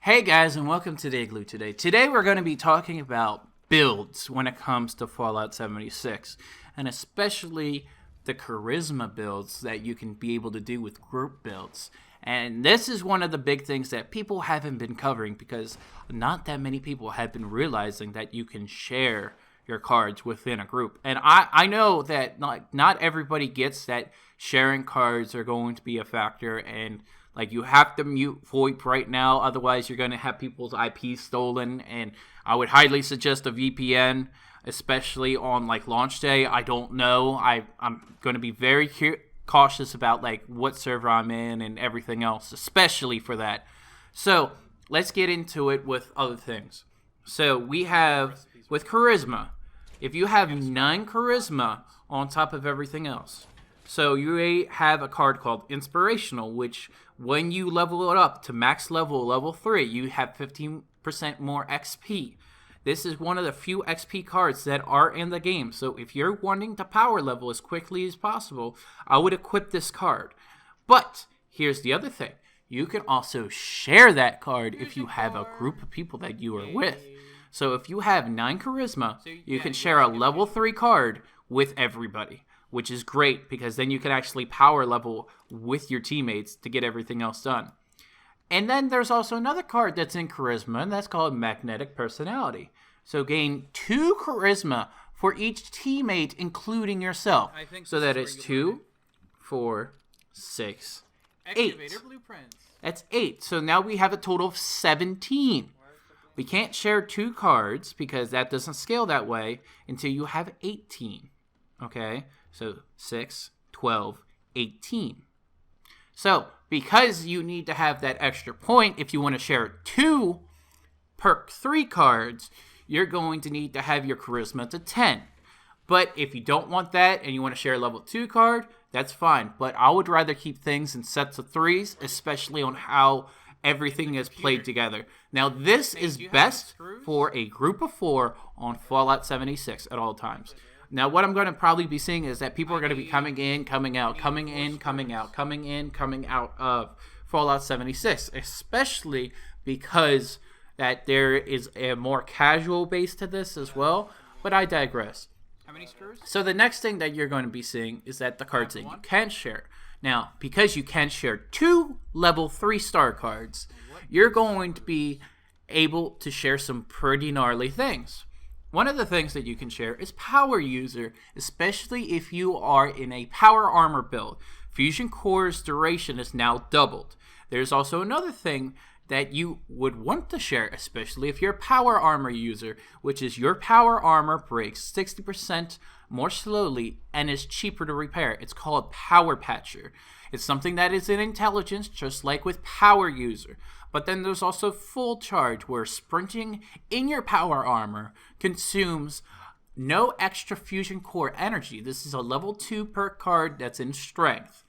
Hey guys, and welcome to the Igloo today. Today we're going to be talking about builds when it comes to Fallout 76, and especially the charisma builds that you can be able to do with group builds. And this is one of the big things that people haven't been covering because not that many people have been realizing that you can share your cards within a group. And I know that not everybody gets that sharing cards are going to be a factor, and like, you have to mute VoIP right now, otherwise you're going to have people's IP stolen, and I would highly suggest a VPN, especially on, like, launch day. I don't know. I'm going to be very cautious about, like, what server I'm in and everything else, especially for that. So, let's get into it with other things. So, we have, with charisma, if you have 9 charisma on top of everything else, so you have a card called Inspirational, which when you level it up to max level 3, you have 15% more XP. This is one of the few XP cards that are in the game. So if you're wanting to power level as quickly as possible, I would equip this card. But here's the other thing. You can also share that card if you have a group of people that you are with. So if you have 9 charisma, you can share a level 3 card with everybody, which is great because then you can actually power level with your teammates to get everything else done. And then there's also another card that's in charisma, and that's called Magnetic Personality. So gain 2 charisma for each teammate, including yourself. So that is 2, 4, 6, 8. That's 8. So now we have a total of 17. We can't share 2 cards because that doesn't scale that way until you have 18. Okay? So 6, 12, 18. So because you need to have that extra point, if you want to share 2 Perk 3 cards, you're going to need to have your charisma to 10. But if you don't want that and you want to share a level 2 card, that's fine. But I would rather keep things in sets of 3s, especially on how everything is played together. Now, this is best for a group of 4 on Fallout 76 at all times. Now, what I'm going to probably be seeing is that people are going to be coming in, coming out, coming in, coming out, coming in, coming out of Fallout 76, especially because that there is a more casual base to this as well, but I digress. How many screws? So the next thing that you're going to be seeing is that the cards that you can share. Now, because you can share 2 level 3 star cards, you're going to be able to share some pretty gnarly things. One of the things that you can share is Power User, especially if you are in a Power Armor build. Fusion Core's duration is now doubled. There's also another thing that you would want to share, especially if you're a Power Armor user, which is your Power Armor breaks 60% more slowly and is cheaper to repair. It's called Power Patcher. It's something that is in intelligence, just like with Power User. But then there's also Full Charge, where sprinting in your Power Armor consumes no extra Fusion Core energy. This is a level 2 perk card that's in Strength.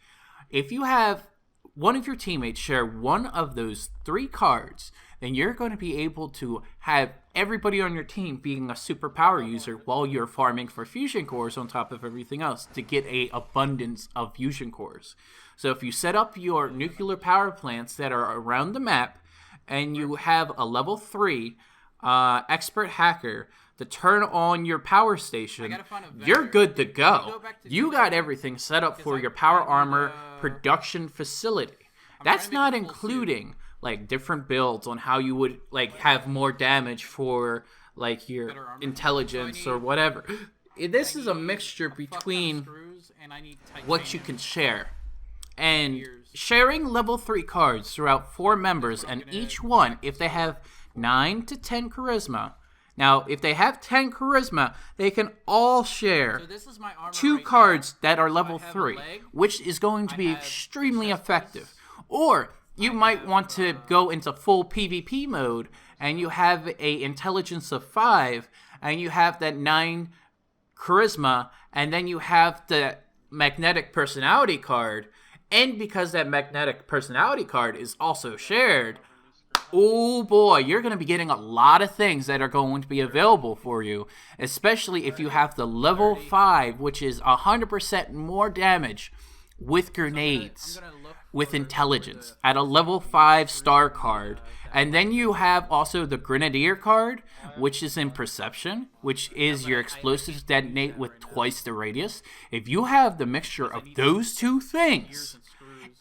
If you have one of your teammates share one of those 3 cards, then you're going to be able to have everybody on your team being a super power user while you're farming for fusion cores on top of everything else to get a abundance of fusion cores. So if you set up your nuclear power plants that are around the map and you have a level 3 expert hacker to turn on your power station, you're good to go. You got everything set up for your power armor production facility. That's not including like different builds on how you would like have more damage for like your intelligence or whatever. This is a mixture between what you can share. And sharing level 3 cards throughout 4 members, and each one, if they have 9 to 10 charisma. Now, if they have 10 charisma, they can all share 2 cards that are level 3, which is going to be extremely effective. Or you might want to go into full PvP mode, and you have a intelligence of 5, and you have that 9 charisma, and then you have the magnetic personality card, and because that magnetic personality card is also shared, oh boy, you're going to be getting a lot of things that are going to be available for you, especially if you have the level 5, which is 100% more damage with grenades, with intelligence, at a level 5 star card. And then you have also the Grenadier card, which is in perception, which is your explosives detonate with twice the radius. If you have the mixture of those two things,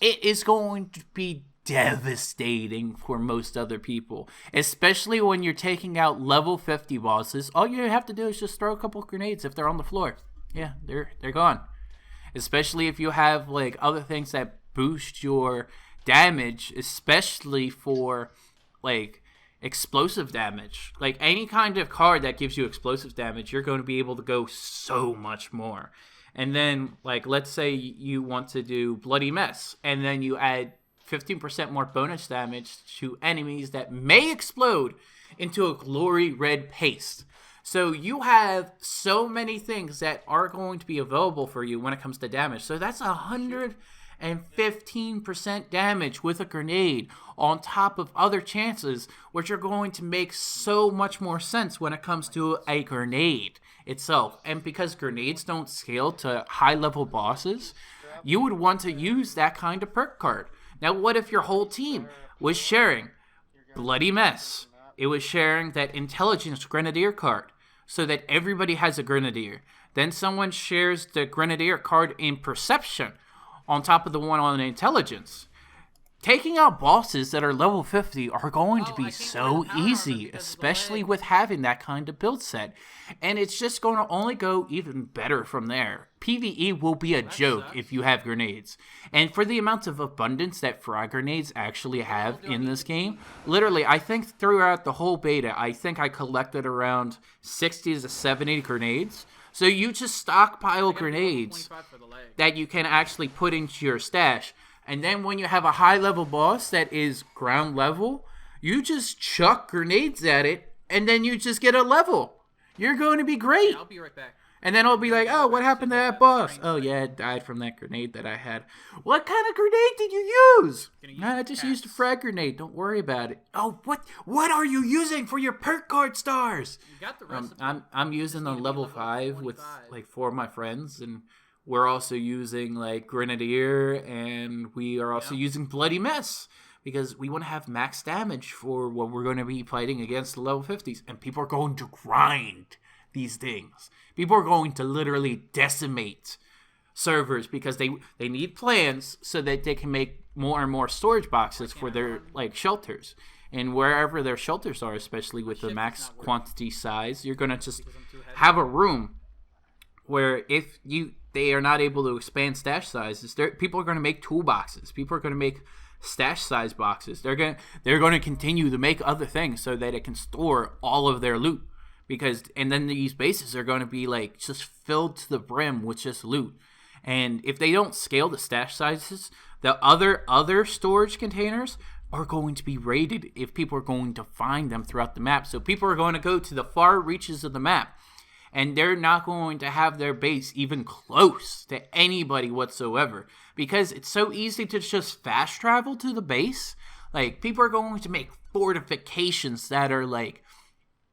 it is going to be devastating for most other people, especially when you're taking out level 50 bosses. All you have to do is just throw a couple grenades if they're on the floor. Yeah, they're gone. Especially if you have like other things that boost your damage, especially for like explosive damage. Like any kind of card that gives you explosive damage, you're going to be able to go so much more. And then like let's say you want to do Bloody Mess, and then you add 15% more bonus damage to enemies that may explode into a glory red paste. So you have so many things that are going to be available for you when it comes to damage. So that's 115% damage with a grenade on top of other chances, which are going to make so much more sense when it comes to a grenade itself. And because grenades don't scale to high-level bosses, you would want to use that kind of perk card. Now, what if your whole team was sharing Bloody Mess? It was sharing that Intelligence Grenadier card, so that everybody has a Grenadier. Then someone shares the Grenadier card in Perception on top of the one on Intelligence. Taking out bosses that are level 50 are going to be so easy, especially with having that kind of build set. And it's just going to only go even better from there. PvE will be a joke if you have grenades. And for the amount of abundance that frag grenades actually have in this game, literally, I think throughout the whole beta, I think I collected around 60 to 70 grenades. So you just stockpile grenades that you can actually put into your stash. And then when you have a high-level boss that is ground level, you just chuck grenades at it, and then you just get a level. You're going to be great. Yeah, I'll be right back. And then I'll be like, oh, what happened to that boss? Oh, yeah, it died from that grenade that I had. What kind of grenade did you use? I just used a frag grenade. Don't worry about it. Oh, what are you using for your perk card stars? You got the recipe. I'm using a level 5 with like 4 of my friends, and we're also using like Grenadier, and we are also using Bloody Mess because we want to have max damage for what we're going to be fighting against the level 50s. And people are going to grind these things. People are going to literally decimate servers because they need plans so that they can make more and more storage boxes for their like shelters. And wherever their shelters are, especially with the max quantity size, you're going to just have a room where if they are not able to expand stash sizes, people are going to make toolboxes. People are going to make stash size boxes. They're going to continue to make other things so that it can store all of their loot. And then these bases are going to be like just filled to the brim with just loot. And if they don't scale the stash sizes, the other storage containers are going to be raided if people are going to find them throughout the map. So people are going to go to the far reaches of the map, and they're not going to have their base even close to anybody whatsoever because it's so easy to just fast travel to the base. Like, people are going to make fortifications that are like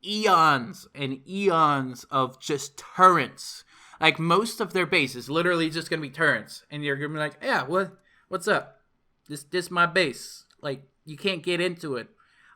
eons and eons of just turrets. Like, most of their base is literally just going to be turrets. And you're going to be like, yeah, what's up? This my base. Like, you can't get into it.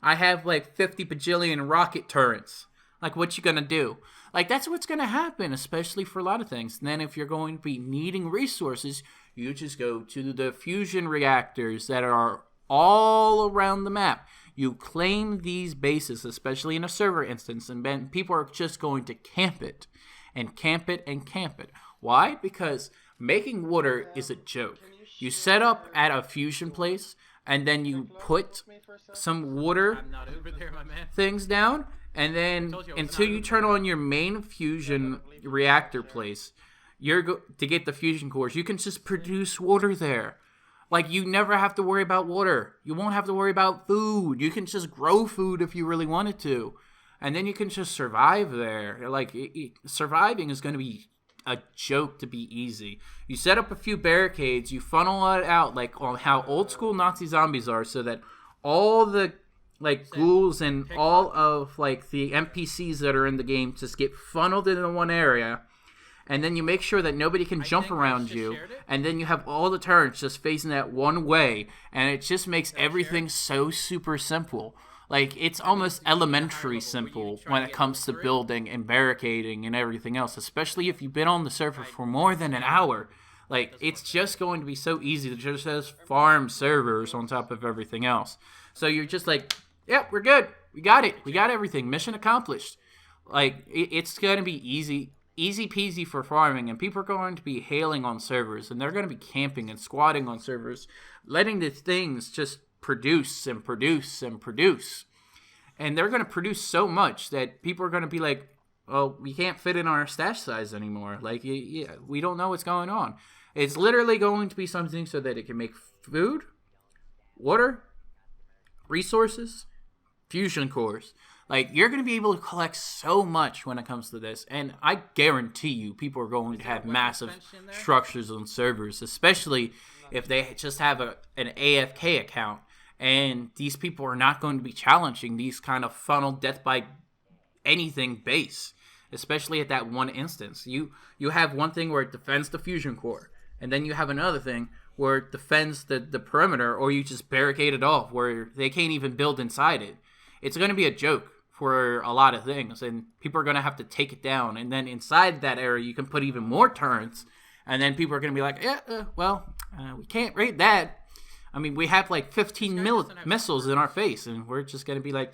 I have like 50 bajillion rocket turrets. Like, what you going to do? Like, that's what's going to happen, especially for a lot of things. And then if you're going to be needing resources, you just go to the fusion reactors that are all around the map. You claim these bases, especially in a server instance, and then people are just going to camp it and camp it and camp it. Why? Because making water is a joke. You set up at a fusion place, and then you put some water things down, and then until you turn on your main fusion reactor place, to get the fusion cores, you can just produce water there. Like, you never have to worry about water. You won't have to worry about food. You can just grow food if you really wanted to. And then you can just survive there. Like, surviving is going to be a joke to be easy. You set up a few barricades. You funnel it out like on how old school Nazi zombies are, so that all the like ghouls and all of like the NPCs that are in the game just get funneled into one area. and then you make sure that nobody can jump around you, and then you have all the turrets just facing that one way, and it just makes everything so super simple. Like, it's almost elementary simple when it comes to building and barricading and everything else, especially if you've been on the server for more than an hour. Like, it's just going to be so easy to just farm servers on top of everything else. So you're just like, yep, we're good. We got it. We got everything. Mission accomplished. Like, it's going to be easy peasy for farming, and people are going to be hailing on servers, and they're going to be camping and squatting on servers, letting the things just produce and produce and produce. And they're going to produce so much that people are going to be like, well, we can't fit in our stash size anymore. Like, we don't know what's going on. It's literally going to be something so that it can make food, water, resources, fusion cores. Like, you're going to be able to collect so much when it comes to this. And I guarantee you, people are going to have massive structures on servers, especially if they just have an AFK account. And these people are not going to be challenging these kind of funnel death by anything base, especially at that one instance. You have one thing where it defends the fusion core, and then you have another thing where it defends the perimeter, or you just barricade it off where they can't even build inside it. It's going to be a joke for a lot of things, and people are going to have to take it down. And then inside that area, you can put even more turrets, and then people are going to be like, we can't raid that. I mean, we have like 15 missiles in our face, and we're just going to be like,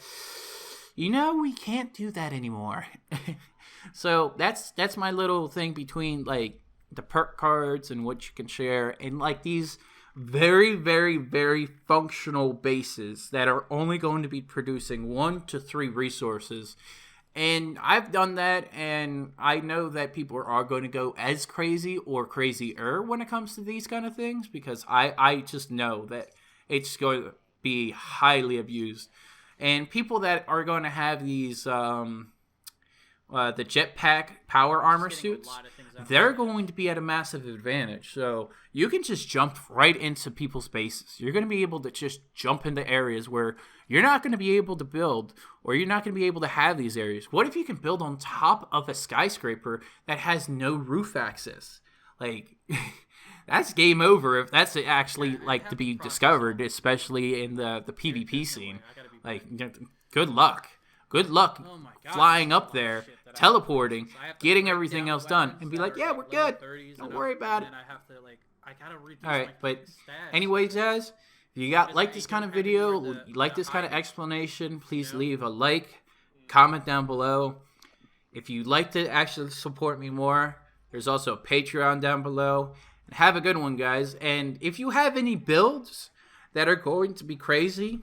we can't do that anymore. So that's my little thing between like the perk cards and what you can share, and like these very, very, very functional bases that are only going to be producing 1 to 3 resources. And I've done that, and I know that people are going to go as crazy or crazier when it comes to these kind of things, because I just know that it's going to be highly abused. And people that are going to have these the jetpack power armor suits, they're going to be at a massive advantage. So you can just jump right into people's bases. You're going to be able to just jump into areas where you're not going to be able to build, or you're not going to be able to have these areas. What if you can build on top of a skyscraper that has no roof access? Like, that's game over if that's actually like to be discovered, especially in the PvP scene. Like, good luck. Good luck flying up there, teleporting, getting everything else done, and be like, yeah, we're good. Don't worry about it. Alright, but anyways, guys, if you like this kind of video, like this kind of explanation, please leave a like, comment down below. If you'd like to actually support me more, there's also a Patreon down below. And have a good one, guys. And if you have any builds that are going to be crazy,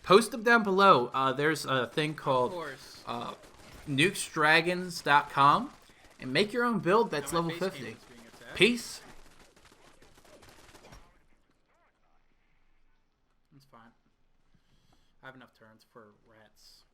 post them down below. There's a thing called nukesdragons.com, and make your own build that's level 50. Peace. It's fine. I have enough turns for rats.